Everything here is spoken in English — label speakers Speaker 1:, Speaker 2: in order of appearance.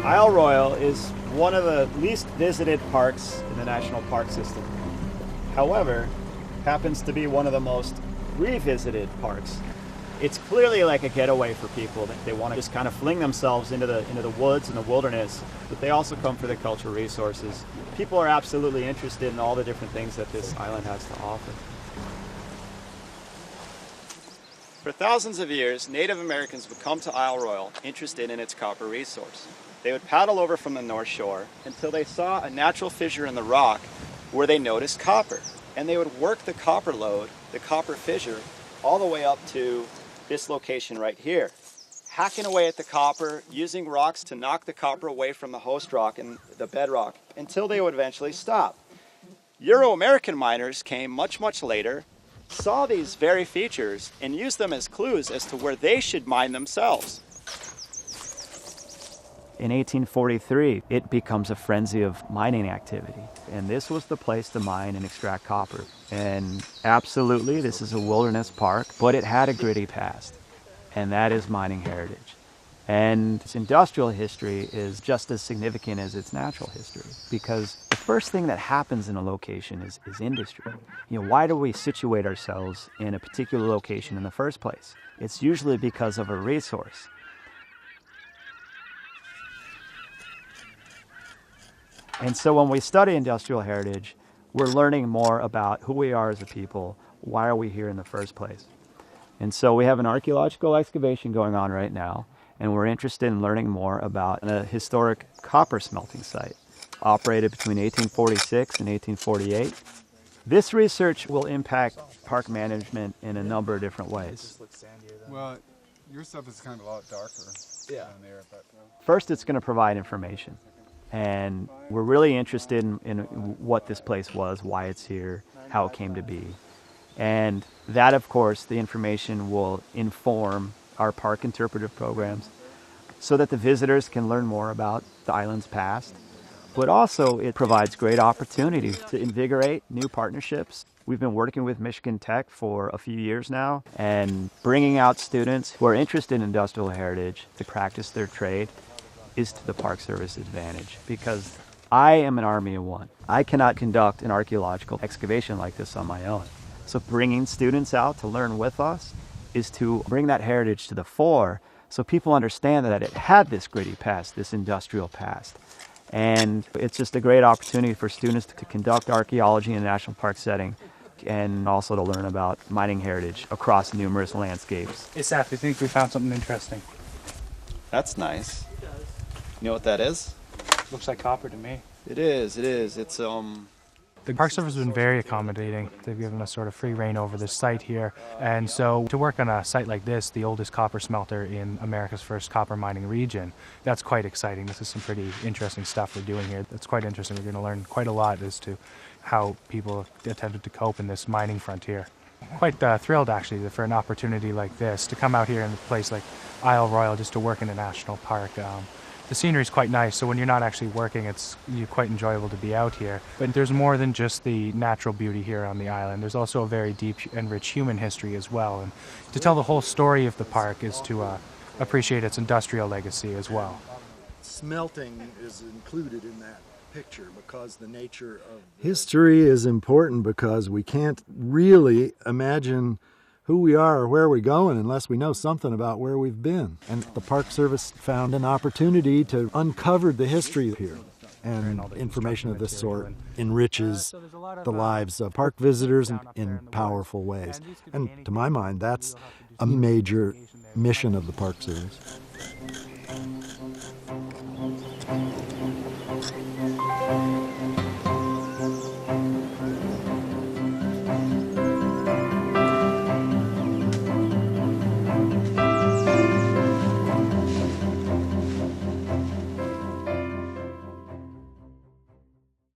Speaker 1: Isle Royale is one of the least visited parks in the national park system. However, happens to be one of the most revisited parks. It's clearly like a getaway for people that they want to just kind of fling themselves into the woods and the wilderness, but they also come for the cultural resources. People are absolutely interested in all the different things that this island has to offer. For thousands of years, Native Americans would come to Isle Royale interested in its copper resource. They would paddle over from the north shore until they saw a natural fissure in the rock where they noticed copper. And they would work the copper lode, the copper fissure, all the way up to this location right here, hacking away at the copper, using rocks to knock the copper away from the host rock and the bedrock until they would eventually stop. Euro-American miners came much, much later, saw these very features, and used them as clues as to where they should mine themselves. In 1843, it becomes a frenzy of mining activity. And this was the place to mine and extract copper. And absolutely, this is a wilderness park, but it had a gritty past. And that is mining heritage. And its industrial history is just as significant as its natural history. Because the first thing that happens in a location is industry. Why do we situate ourselves in a particular location in the first place? It's usually because of a resource. And so when we study industrial heritage, we're learning more about who we are as a people, why are we here in the first place. And so we have an archaeological excavation going on right now, and we're interested in learning more about a historic copper smelting site operated between 1846 and 1848. This research will impact park management in a number of different ways.
Speaker 2: Well, your stuff is kind of a lot darker down there. But
Speaker 1: First, it's going to provide information. And we're really interested in what this place was, why it's here, how it came to be. And that, of course, the information will inform our park interpretive programs so that the visitors can learn more about the island's past. But also, it provides great opportunity to invigorate new partnerships. We've been working with Michigan Tech for a few years now and bringing out students who are interested in industrial heritage to practice their trade is to the Park Service advantage, because I am an army of one. I cannot conduct an archaeological excavation like this on my own. So bringing students out to learn with us is to bring that heritage to the fore so people understand that it had this gritty past, this industrial past. And it's just a great opportunity for students to conduct archaeology in a national park setting and also to learn about mining heritage across numerous landscapes.
Speaker 3: Hey, Saf, I think we found something interesting.
Speaker 1: That's nice. You know what that is?
Speaker 3: Looks like copper to me.
Speaker 1: It is. It's
Speaker 3: The Park Service has been very accommodating. They've given us sort of free reign over this site here. And so to work on a site like this, the oldest copper smelter in America's first copper mining region, that's quite exciting. This is some pretty interesting stuff we're doing here. That's quite interesting. We're going to learn quite a lot as to how people attempted to cope in this mining frontier. Quite thrilled, actually, for an opportunity like this, to come out here in a place like Isle Royale just to work in a national park. The scenery is quite nice, so when you're not actually working, it's quite enjoyable to be out here. But there's more than just the natural beauty here on the island. There's also a very deep and rich human history as well. And to tell the whole story of the park is to appreciate its industrial legacy as well.
Speaker 4: Smelting is included in that picture because the nature of...
Speaker 5: History is important because we can't really imagine who we are or where we're going unless we know something about where we've been. And the Park Service found an opportunity to uncover the history here. And information of this sort enriches the lives of park visitors in powerful ways. And to my mind, that's a major mission of the Park Service.